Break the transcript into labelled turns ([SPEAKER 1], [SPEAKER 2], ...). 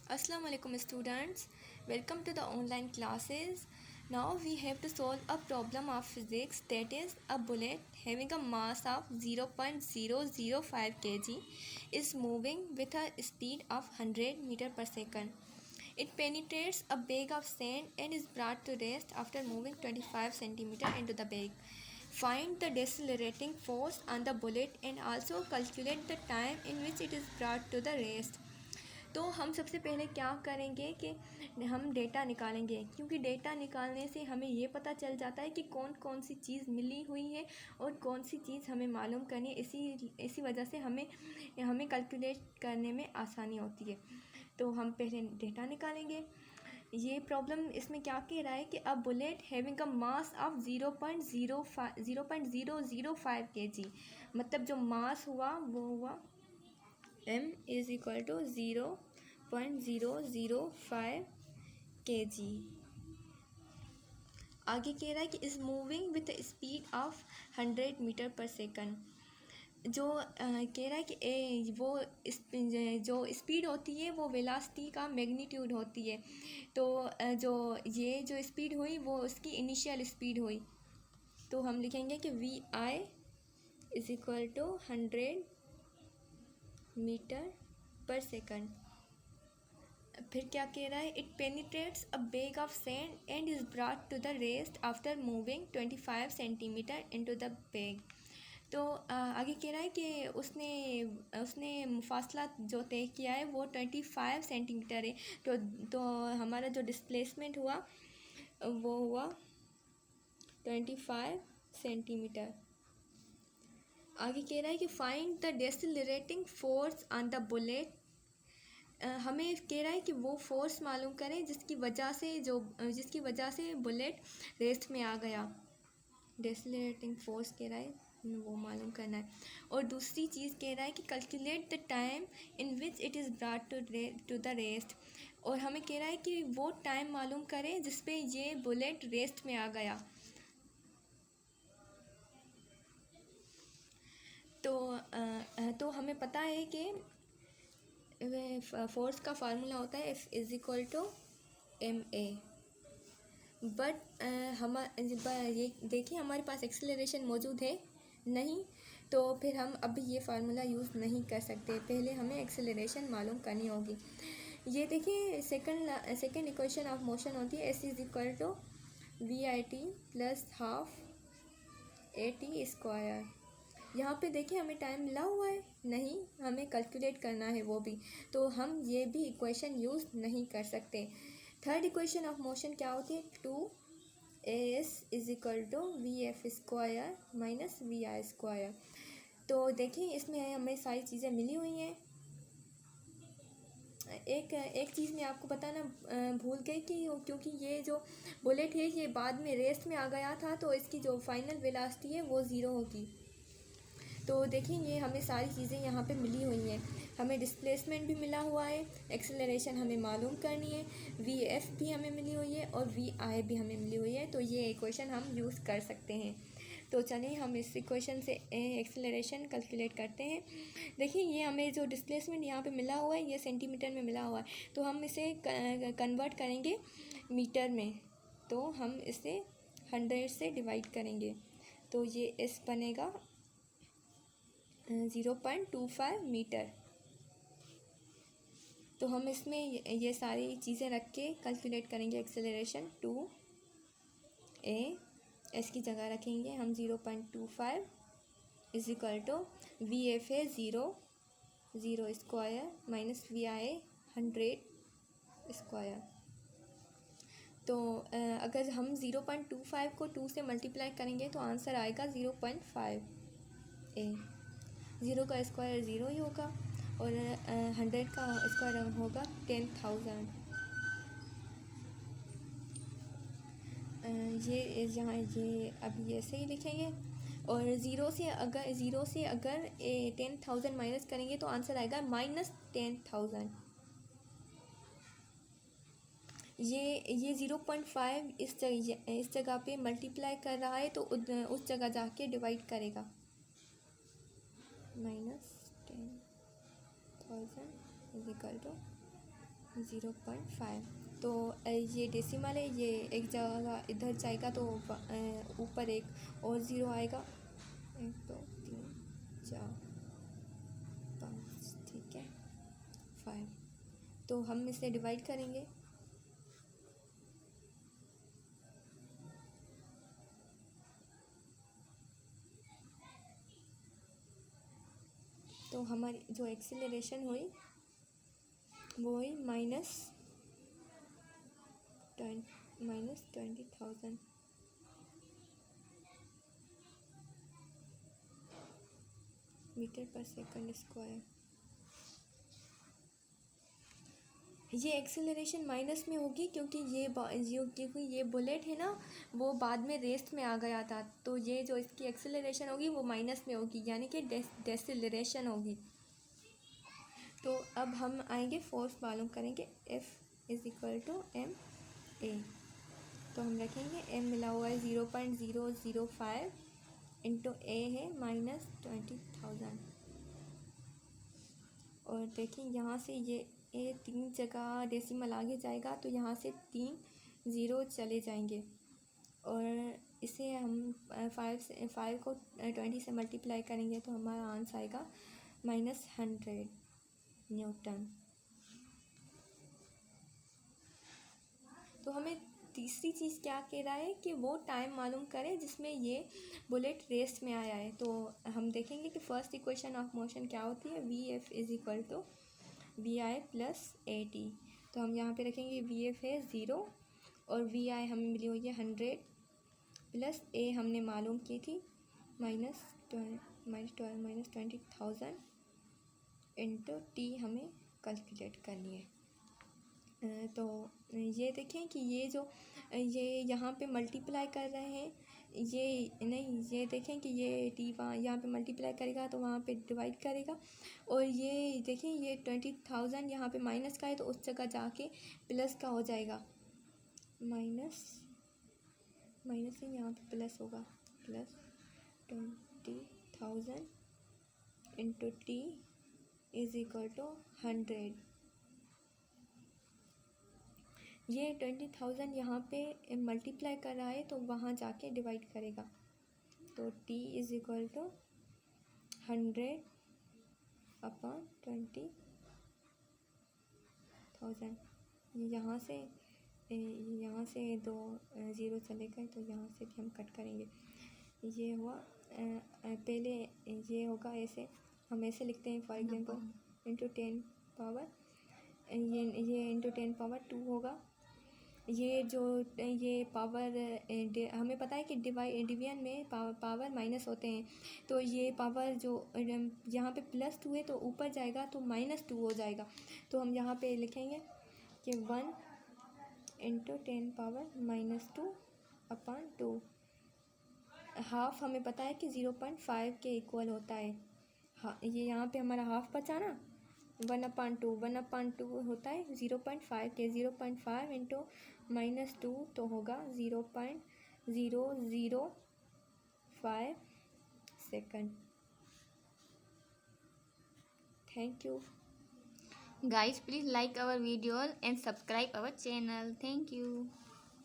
[SPEAKER 1] Assalamu alaikum students, welcome to the online classes. Now we have to solve a problem of physics, that is a bullet having a mass of 0.005 kg is moving with a speed of 100 meter per second. It penetrates a bag of sand and is brought to rest after moving 25 centimeter into the bag. Find the decelerating force on the bullet and also calculate the time in which it is brought to the rest. तो हम सबसे पहले क्या करेंगे कि हम data निकालेंगे, क्योंकि डेटा निकालने से हमें ये पता चल जाता है कि कौन कौन सी चीज़ मिली हुई है और कौन सी चीज़ हमें मालूम करनी है। इसी वजह से हमें कैलकुलेट करने में आसानी होती है। तो हम पहले डेटा निकालेंगे। ये प्रॉब्लम इसमें क्या कह रहा है कि a bullet having a mass of 0.005 kg, मतलब जो मास हुआ वो हुआ m is equal to 0.005 kg। आगे कह रहा है कि is moving with speed of 100 metre per second. जो कह रहा है कि जो स्पीड होती है वो वेलोसिटी का मैग्नीट्यूड होती है। तो जो स्पीड हुई वो उसकी इनिशियल स्पीड हुई। तो हम लिखेंगे कि V I is equal to 100 metre per second. फिर क्या कह रहा है, it penetrates a bag of sand and is brought to the rest after moving 25 centimetre into the bag. तो आगे कह रहा है कि उसने फासला जो तय किया है वो 25 सेंटीमीटर है। तो हमारा जो डिस्प्लेसमेंट हुआ वो हुआ 25 सेंटीमीटर। आगे कह रहा है कि find the decelerating force on the bullet. हमें कह रहा है कि वो फोर्स मालूम करें जिसकी वजह से बुलेट रेस्ट में आ गया। डेसिलरेटिंग फोर्स कह रहा है वो मालूम करना है। और दूसरी चीज़ कह रहा है कि calculate the time in which it is brought to the rest. और हमें कह रहा है कि वो टाइम मालूम करें जिस पे ये बुलेट रेस्ट में आ गया। तो हमें पता है कि फोर्स का फार्मूला होता है F is equal to ma। But ये देखिए हमारे पास एक्सेलरेशन मौजूद है नहीं, तो फिर हम अभी ये फार्मूला यूज़ नहीं कर सकते। पहले हमें एक्सेलरेशन मालूम करनी होगी। ये देखिए सेकंड इक्वेशन ऑफ मोशन होती है S is equal to VIT plus half AT square. यहाँ पे देखिए हमें टाइम मिला हुआ है नहीं, हमें कैलकुलेट करना है वो भी, तो हम ये भी इक्वेशन यूज़ नहीं कर सकते। थर्ड इक्वेशन ऑफ मोशन क्या होती है, 2AS is equal to VF square minus VI square. तो देखिए इसमें हमें सारी चीज़ें मिली हुई हैं। एक चीज़ मैं आपको बताना भूल गई कि क्योंकि ये जो बुलेट है ये बाद में रेस्ट में आ गया था, तो इसकी जो फाइनल वेलोसिटी है वो ज़ीरो होगी। तो देखिए ये हमें सारी चीज़ें यहाँ पे मिली हुई हैं। हमें डिस्प्लेसमेंट भी मिला हुआ है, एक्सेलरेशन हमें मालूम करनी है, VF भी हमें मिली हुई है और VI भी हमें मिली हुई है। तो ये इक्वेशन हम यूज़ कर सकते हैं। तो चलिए हम इस इक्वेशन से एक्सेलरेशन कैलकुलेट करते हैं। देखिए ये हमें जो डिस्प्लेसमेंट यहाँ पे मिला हुआ है ये सेंटीमीटर में मिला हुआ है, तो हम इसे कन्वर्ट करेंगे मीटर में। तो हम इसे 100 से डिवाइड करेंगे, तो ये S बनेगा 0.25 मीटर। तो हम इसमें ये सारी चीज़ें रख के कैलकुलेट करेंगे एक्सेलरेशन। 2a S की जगह रखेंगे हम 0.25 इज इक्वल टू VF है 0 स्क्वायर माइनस VI 100 स्क्वायर। तो अगर हम 0.25 को 2 से मल्टीप्लाई करेंगे तो आंसर आएगा 0.5a। 0 का स्क्वायर 0 ही होगा और 100 का स्क्वायर होगा 10,000। ये यहाँ ये अभी ऐसे ही लिखेंगे। और 0 से अगर 10,000 माइनस करेंगे तो आंसर आएगा -10,000। ये 0.5 इस जगह पे मल्टीप्लाई कर रहा है, तो उस जगह जाके डिवाइड करेगा। -10,000 इज इक्वल टू 0.5। तो ये डेसिमल है, ये एक जगह इधर जाएगा तो ऊपर एक और ज़ीरो आएगा। 1 2 3 4 5, ठीक है, 5। तो हम इसे डिवाइड करेंगे। तो हमारी जो एक्सीलरेशन हुई वो हुई -20,000 मीटर पर सेकंड स्क्वायर। ये एक्सेलरेशन माइनस में होगी क्योंकि ये बुलेट है ना, वो बाद में रेस्ट में आ गया था, तो ये जो इसकी एक्सेलरेशन होगी वो माइनस में होगी, यानी कि डेसिलरेशन होगी। तो अब हम आएंगे फोर्स मालूम करेंगे, F = ma। तो हम रखेंगे m मिला हुआ है 0.005 इंटू a है -20,000। और देखिए यहाँ से ये ए 3 जगह डेसिमल आगे जाएगा तो यहाँ से 3 ज़ीरो चले जाएंगे, और इसे हम 5 को 20 से मल्टीप्लाई करेंगे तो हमारा आंसर आएगा -100 न्यूटन। तो हमें तीसरी चीज़ क्या कह रहा है कि वो टाइम मालूम करें जिसमें ये बुलेट रेस्ट में आया है। तो हम देखेंगे कि फर्स्ट इक्वेशन ऑफ मोशन क्या होती है, Vf = Vi + at। तो हम यहाँ पे रखेंगे Vf है 0 और Vi हमें मिली हुई है 100 प्लस a हमने मालूम की थी -20,000 इंटू t हमें कैलकुलेट करनी है। तो ये देखें कि ये यहाँ पे मल्टीप्लाई कर रहे हैं, ये नहीं, ये देखें कि ये टी वहाँ यहाँ पे मल्टीप्लाई करेगा तो वहाँ पे डिवाइड करेगा, और ये देखें ये 20,000 यहाँ पे माइनस का है तो उस जगह जाके प्लस का हो जाएगा, माइनस से यहाँ पे प्लस होगा, +20,000 इंटू टी = 100। ये 20,000 यहाँ पे मल्टीप्लाई कर रहा है तो वहाँ जाके डिवाइड करेगा, तो t = 100/20,000। यहाँ से 2 ज़ीरो चले गए तो यहाँ से भी हम कट करेंगे। ये हुआ पहले ये होगा ऐसे, हम ऐसे लिखते हैं फॉर एग्जांपल इंटू 10 पावर, ये इंटू 10 पावर 2 होगा। ये पावर हमें पता है कि डिवीजन में पावर माइनस होते हैं, तो ये पावर जो यहाँ पे +2 है तो ऊपर जाएगा तो -2 हो जाएगा। तो हम यहाँ पे लिखेंगे कि 1 इंटू 10 पावर -2/2। हाफ हमें पता है कि 0.5 के इक्वल होता है। हाँ, ये यहाँ पे हमारा हाफ बचा ना, 1/2 होता है 0.5 के, 0.5 इंटू -2 तो होगा 0.005 second. Thank you
[SPEAKER 2] guys, please like our videos and subscribe our channel. Thank you.